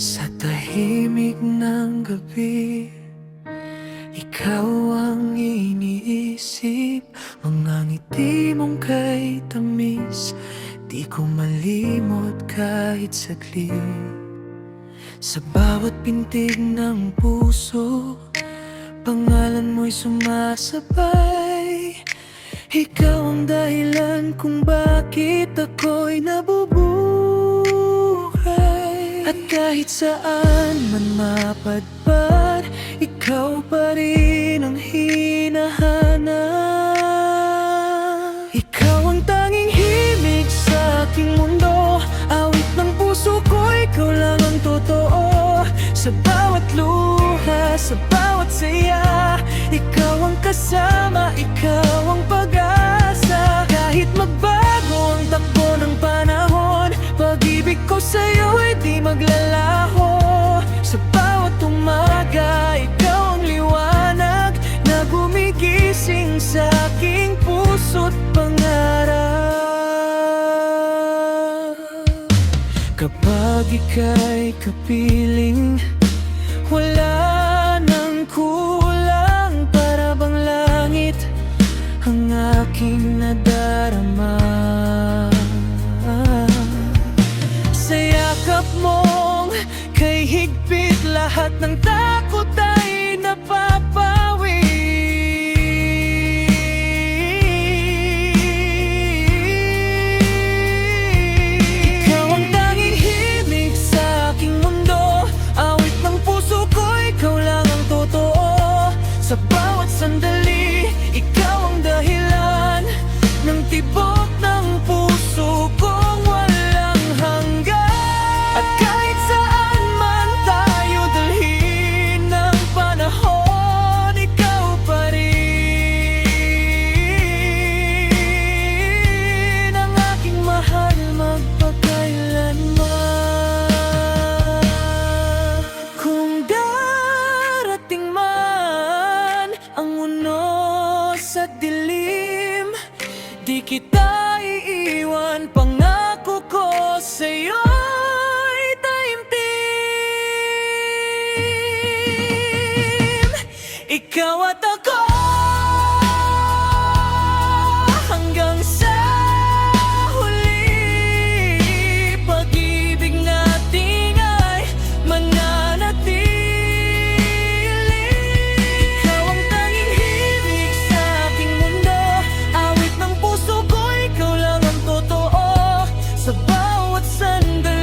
Sa tahimik ng gabi, ikaw ang iniisip. Mga ngiti mong kay tamis, di ko malimot kahit saglit. Sa bawat pintig ng puso, pangalan mo'y sumasabay. Ikaw ang dahilan kung bakit ako'y nabubuhay. At kahit saan man mapadpad, ikaw pa rin ang hinahanap. Ikaw ang tanging himig sa aking mundo, awit ng puso ko, ikaw lang ang totoo. Sa bawat luha, sa bawat saya, ikaw ang kasama, ikaw ang pag-asa. Kahit magbago ang takbo ng panahon, pag-ibig ko sa'yo'y di maglalaho. Sa bawat umaga, ikaw ang liwanag na gumigising sa aking puso't pangarap. Kapag ika'y kapiling, wala nang kulang, para bang langit ang aking nadarama. Sa yakap mong kay higpit, lahat ng takot ay napapawi. Ikaw ang tanging himig sa aking mundo, awit ng puso ko, ikaw lang ang totoo. Sa bawat sandali, ikaw ang dahilan ng tibok ng puso kong walang hanggan. At kahit saan man tayo dalhin ng panahon, ikaw pa rin ang aking mahal magpakailanman. Kung darating man ang unos at dilim, di kita iiwan, pangako ko sa'yo'y taimtim. Ikaw at ako hanggang sa huli, pag-ibig natin ay mananatili. Ikaw ang tanging himig sa aking mundo, awit ng puso ko, ikaw lang ang totoo. Sa bawat sandali,